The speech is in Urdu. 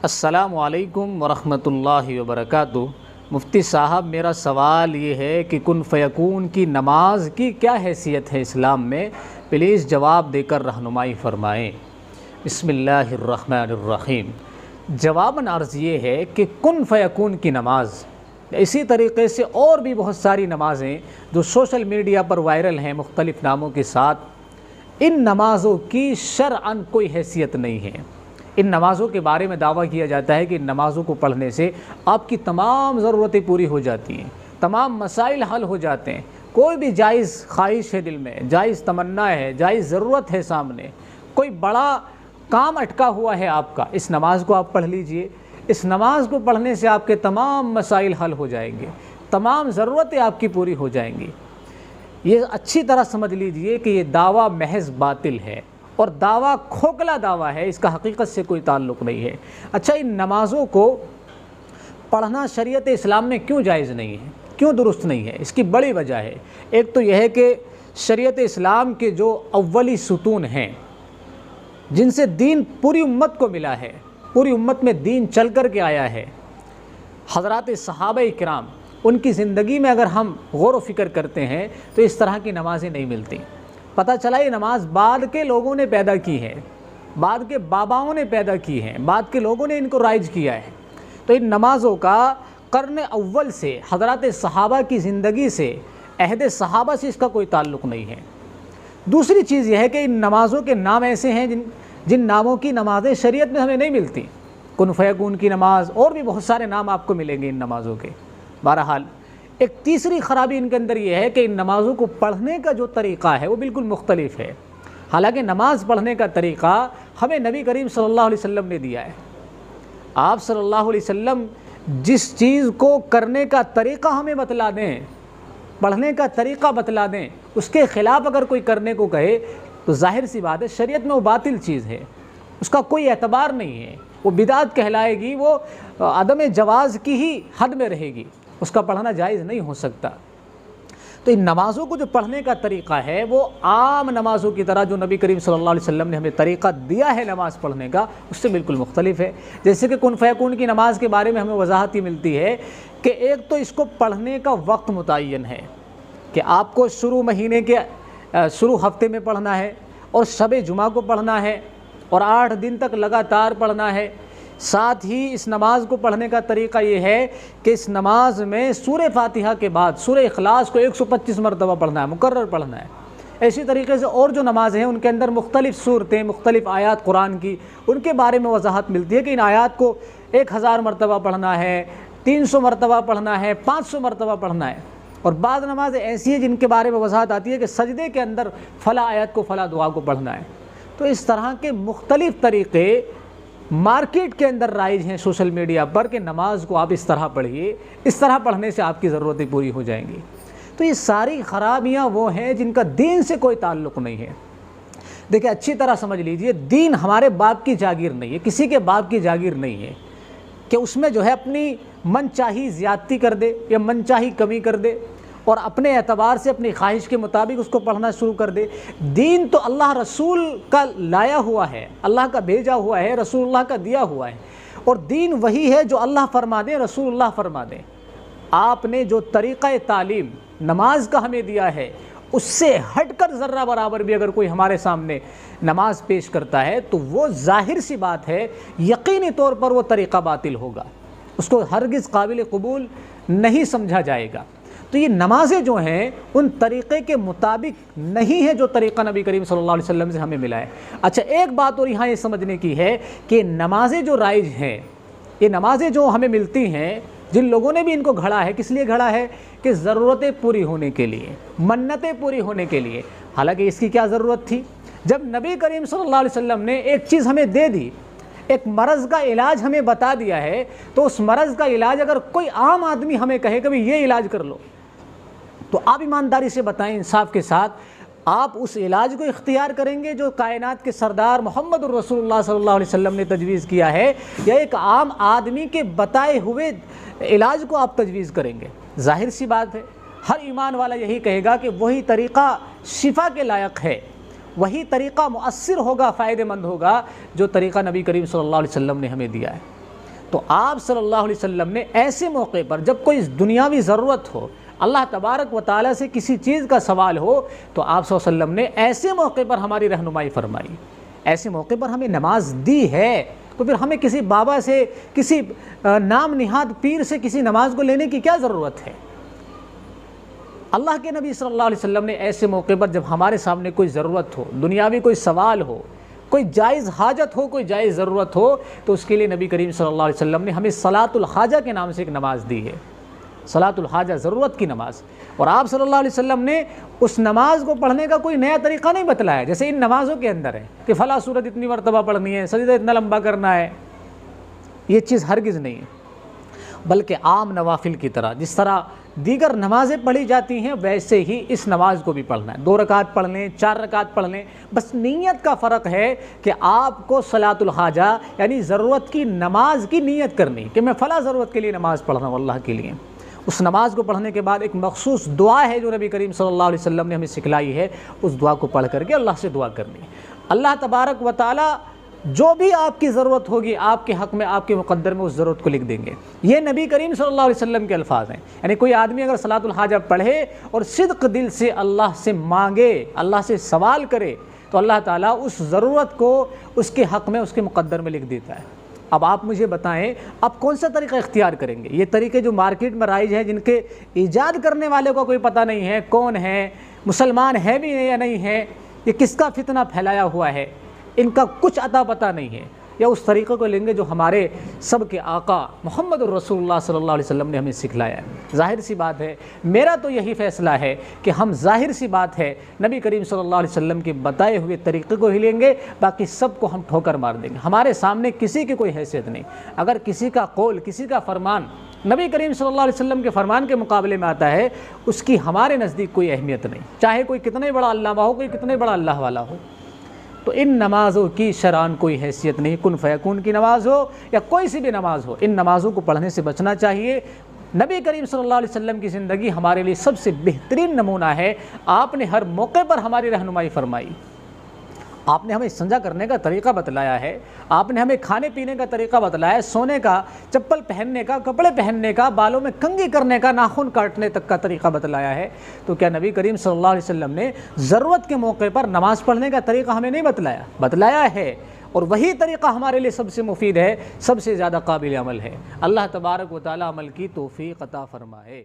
السلام علیکم ورحمۃ اللہ وبرکاتہ۔ مفتی صاحب، میرا سوال یہ ہے کہ کن فیکون کی نماز کی کیا حیثیت ہے اسلام میں؟ پلیز جواب دے کر رہنمائی فرمائیں۔ بسم اللہ الرحمن الرحیم۔ جواباً عرض یہ ہے کہ کن فیکون کی نماز، اسی طریقے سے اور بھی بہت ساری نمازیں جو سوشل میڈیا پر وائرل ہیں مختلف ناموں کے ساتھ، ان نمازوں کی شرعاً کوئی حیثیت نہیں ہے۔ ان نمازوں کے بارے میں دعویٰ کیا جاتا ہے کہ ان نمازوں کو پڑھنے سے آپ کی تمام ضرورتیں پوری ہو جاتی ہیں، تمام مسائل حل ہو جاتے ہیں، کوئی بھی جائز خواہش ہے دل میں، جائز تمنا ہے، جائز ضرورت ہے سامنے، کوئی بڑا کام اٹکا ہوا ہے آپ کا، اس نماز کو آپ پڑھ لیجئے۔ اس نماز کو پڑھنے سے آپ کے تمام مسائل حل ہو جائیں گے، تمام ضرورتیں آپ کی پوری ہو جائیں گی۔ یہ اچھی طرح سمجھ لیجئے کہ یہ دعویٰ محض باطل ہے اور دعویٰ کھوکھلا دعویٰ ہے، اس کا حقیقت سے کوئی تعلق نہیں ہے۔ اچھا، ان نمازوں کو پڑھنا شریعت اسلام میں کیوں جائز نہیں ہے، کیوں درست نہیں ہے؟ اس کی بڑی وجہ ہے۔ ایک تو یہ ہے کہ شریعت اسلام کے جو اولی ستون ہیں، جن سے دین پوری امت کو ملا ہے، پوری امت میں دین چل کر کے آیا ہے، حضرات صحابہ کرام، ان کی زندگی میں اگر ہم غور و فکر کرتے ہیں تو اس طرح کی نمازیں نہیں ملتی۔ پتہ چلا یہ نماز بعد کے لوگوں نے پیدا کی ہے، بعد کے باباؤں نے پیدا کی ہیں، بعد کے لوگوں نے ان کو رائج کیا ہے۔ تو ان نمازوں کا قرن اول سے، حضرات صحابہ کی زندگی سے، عہد صحابہ سے اس کا کوئی تعلق نہیں ہے۔ دوسری چیز یہ ہے کہ ان نمازوں کے نام ایسے ہیں جن ناموں کی نمازیں شریعت میں ہمیں نہیں ملتی۔ کن فیکون کی نماز، اور بھی بہت سارے نام آپ کو ملیں گے ان نمازوں کے۔ بہرحال ایک تیسری خرابی ان کے اندر یہ ہے کہ ان نمازوں کو پڑھنے کا جو طریقہ ہے وہ بالکل مختلف ہے۔ حالانکہ نماز پڑھنے کا طریقہ ہمیں نبی کریم صلی اللہ علیہ وسلم نے دیا ہے۔ آپ صلی اللہ علیہ وسلم جس چیز کو کرنے کا طریقہ ہمیں بتلا دیں، پڑھنے کا طریقہ بتلا دیں، اس کے خلاف اگر کوئی کرنے کو کہے تو ظاہر سی بات ہے شریعت میں وہ باطل چیز ہے، اس کا کوئی اعتبار نہیں ہے، وہ بدعت کہلائے گی، وہ عدم جواز کی ہی حد میں رہے گی، اس کا پڑھنا جائز نہیں ہو سکتا۔ تو ان نمازوں کو جو پڑھنے کا طریقہ ہے وہ عام نمازوں کی طرح جو نبی کریم صلی اللہ علیہ وسلم نے ہمیں طریقہ دیا ہے نماز پڑھنے کا، اس سے بالکل مختلف ہے۔ جیسے کہ کن فیکون کی نماز کے بارے میں ہمیں وضاحت یہ ملتی ہے کہ ایک تو اس کو پڑھنے کا وقت متعین ہے کہ آپ کو شروع ہفتے میں پڑھنا ہے اور شب جمعہ کو پڑھنا ہے اور 8 دن تک لگاتار پڑھنا ہے۔ ساتھ ہی اس نماز کو پڑھنے کا طریقہ یہ ہے کہ اس نماز میں سورہ فاتحہ کے بعد سورہ اخلاص کو 125 مرتبہ پڑھنا ہے، مکرر پڑھنا ہے۔ اسی طریقے سے اور جو نمازیں ہیں ان کے اندر مختلف صورتیں، مختلف آیات قرآن کی، ان کے بارے میں وضاحت ملتی ہے کہ ان آیات کو 1000 مرتبہ پڑھنا ہے، 300 مرتبہ پڑھنا ہے، 500 مرتبہ پڑھنا ہے۔ اور بعض نمازیں ایسی ہیں جن کے بارے میں وضاحت آتی ہے کہ سجدے کے اندر فلاں آیت کو فلاں دعا کو پڑھنا ہے۔ تو اس طرح کے مختلف طریقے مارکیٹ کے اندر رائج ہیں سوشل میڈیا پر کہ نماز کو آپ اس طرح پڑھیے، اس طرح پڑھنے سے آپ کی ضرورتیں پوری ہو جائیں گی۔ تو یہ ساری خرابیاں وہ ہیں جن کا دین سے کوئی تعلق نہیں ہے۔ دیکھیں، اچھی طرح سمجھ لیجئے، دین ہمارے باپ کی جاگیر نہیں ہے، کسی کے باپ کی جاگیر نہیں ہے کہ اس میں جو ہے اپنی من چاہی زیادتی کر دے یا من چاہی کمی کر دے اور اپنے اعتبار سے اپنی خواہش کے مطابق اس کو پڑھنا شروع کر دے۔ دین تو اللہ رسول کا لایا ہوا ہے، اللہ کا بھیجا ہوا ہے، رسول اللہ کا دیا ہوا ہے، اور دین وہی ہے جو اللہ فرما دے، رسول اللہ فرما دے۔ آپ نے جو طریقہ تعلیم نماز کا ہمیں دیا ہے، اس سے ہٹ کر ذرہ برابر بھی اگر کوئی ہمارے سامنے نماز پیش کرتا ہے تو وہ ظاہر سی بات ہے یقینی طور پر وہ طریقہ باطل ہوگا، اس کو ہرگز قابل قبول نہیں سمجھا جائے گا۔ تو یہ نمازیں جو ہیں ان طریقے کے مطابق نہیں ہے جو طریقہ نبی کریم صلی اللہ علیہ وسلم سے ہمیں ملا ہے۔ اچھا، ایک بات اور یہاں یہ سمجھنے کی ہے کہ نمازیں جو رائج ہیں، یہ نمازیں جو ہمیں ملتی ہیں، جن لوگوں نے بھی ان کو گھڑا ہے، کس لیے گھڑا ہے؟ کہ ضرورتیں پوری ہونے کے لیے، منتیں پوری ہونے کے لیے۔ حالانکہ اس کی کیا ضرورت تھی؟ جب نبی کریم صلی اللہ علیہ وسلم نے ایک چیز ہمیں دے دی، ایک مرض کا علاج ہمیں بتا دیا ہے، تو اس مرض کا علاج اگر کوئی عام آدمی ہمیں کہے کہ یہ علاج کر لو، تو آپ ایمانداری سے بتائیں، انصاف کے ساتھ، آپ اس علاج کو اختیار کریں گے جو کائنات کے سردار محمد الرسول اللہ صلی اللہ علیہ وسلم نے تجویز کیا ہے، یا ایک عام آدمی کے بتائے ہوئے علاج کو آپ تجویز کریں گے؟ ظاہر سی بات ہے، ہر ایمان والا یہی کہے گا کہ وہی طریقہ شفا کے لائق ہے، وہی طریقہ مؤثر ہوگا، فائدہ مند ہوگا جو طریقہ نبی کریم صلی اللہ علیہ وسلم نے ہمیں دیا ہے۔ تو آپ صلی اللہ علیہ وسلم نے ایسے موقع پر جب کوئی دنیاوی ضرورت ہو، اللہ تبارک و تعالیٰ سے کسی چیز کا سوال ہو، تو آپ صلی اللہ علیہ وسلم نے ایسے موقع پر ہماری رہنمائی فرمائی، ایسے موقع پر ہمیں نماز دی ہے۔ تو پھر ہمیں کسی بابا سے، کسی نام نہاد پیر سے کسی نماز کو لینے کی کیا ضرورت ہے؟ اللہ کے نبی صلی اللہ علیہ وسلم نے ایسے موقع پر جب ہمارے سامنے کوئی ضرورت ہو، دنیاوی کوئی سوال ہو، کوئی جائز حاجت ہو، کوئی جائز ضرورت ہو، تو اس کے لیے نبی کریم صلی اللہ علیہ وسلم نے ہمیں صلاۃ الحاجہ کے نام سے ایک نماز دی ہے، صلاۃ الحاجہ، ضرورت کی نماز۔ اور آپ صلی اللہ علیہ وسلم نے اس نماز کو پڑھنے کا کوئی نیا طریقہ نہیں بتلایا، جیسے ان نمازوں کے اندر ہے کہ فلاں سورت اتنی مرتبہ پڑھنی ہے، سجدہ اتنا لمبا کرنا ہے، یہ چیز ہرگز نہیں ہے، بلکہ عام نوافل کی طرح جس طرح دیگر نمازیں پڑھی جاتی ہیں ویسے ہی اس نماز کو بھی پڑھنا ہے۔ 2 رکعت پڑھ لیں، 4 رکعت پڑھ لیں، بس نیت کا فرق ہے کہ آپ کو صلاۃ الحاجہ یعنی ضرورت کی نماز کی نیت کرنی کہ میں فلاں ضرورت کے لیے نماز پڑھ رہا ہوں اللہ کے لیے۔ اس نماز کو پڑھنے کے بعد ایک مخصوص دعا ہے جو نبی کریم صلی اللہ علیہ وسلم نے ہمیں سکھلائی ہے، اس دعا کو پڑھ کر کے اللہ سے دعا کرنی۔ اللہ تبارک و تعالیٰ جو بھی آپ کی ضرورت ہوگی آپ کے حق میں، آپ کے مقدر میں اس ضرورت کو لکھ دیں گے۔ یہ نبی کریم صلی اللہ علیہ وسلم کے الفاظ ہیں، یعنی کوئی آدمی اگر صلاۃ الحاجہ پڑھے اور صدق دل سے اللہ سے مانگے، اللہ سے سوال کرے، تو اللہ تعالیٰ اس ضرورت کو اس کے حق میں، اس کے مقدر میں لکھ دیتا ہے۔ اب آپ مجھے بتائیں آپ کون سا طریقہ اختیار کریں گے؟ یہ طریقے جو مارکیٹ میں رائج ہیں، جن کے ایجاد کرنے والے کو کوئی پتہ نہیں ہے کون ہے، مسلمان ہے بھی یا نہیں ہے، یہ کس کا فتنہ پھیلایا ہوا ہے، ان کا کچھ عطا پتہ نہیں ہے، یا اس طریقے کو لیں گے جو ہمارے سب کے آقا محمد الرسول اللہ صلی اللہ علیہ وسلم نے ہمیں سکھلایا ہے۔ ظاہر سی بات ہے، میرا تو یہی فیصلہ ہے کہ ہم ظاہر سی بات ہے نبی کریم صلی اللہ علیہ وسلم کے بتائے ہوئے طریقے کو ہی لیں گے، باقی سب کو ہم ٹھوکر مار دیں گے۔ ہمارے سامنے کسی کی کوئی حیثیت نہیں، اگر کسی کا قول، کسی کا فرمان نبی کریم صلی اللہ علیہ وسلم کے فرمان کے مقابلے میں آتا ہے، اس کی ہمارے نزدیک کوئی اہمیت نہیں، چاہے کوئی کتنے بڑا علامہ ہو، کوئی کتنے بڑا اللہ والا ہو۔ تو ان نمازوں کی شرعاً کوئی حیثیت نہیں، کن فیکون کی نماز ہو یا کوئی سی بھی نماز ہو، ان نمازوں کو پڑھنے سے بچنا چاہیے۔ نبی کریم صلی اللہ علیہ وسلم کی زندگی ہمارے لیے سب سے بہترین نمونہ ہے۔ آپ نے ہر موقع پر ہماری رہنمائی فرمائی، آپ نے ہمیں استنجا کرنے کا طریقہ بتلایا ہے، آپ نے ہمیں کھانے پینے کا طریقہ بتلایا ہے، سونے کا، چپل پہننے کا، کپڑے پہننے کا، بالوں میں کنگھی کرنے کا، ناخن کاٹنے تک کا طریقہ بتلایا ہے۔ تو کیا نبی کریم صلی اللہ علیہ وسلم نے ضرورت کے موقع پر نماز پڑھنے کا طریقہ ہمیں نہیں بتلایا؟ بتلایا ہے، اور وہی طریقہ ہمارے لیے سب سے مفید ہے، سب سے زیادہ قابل عمل ہے۔ اللہ تبارک و تعالی عمل کی توفیق عطا فرمائے۔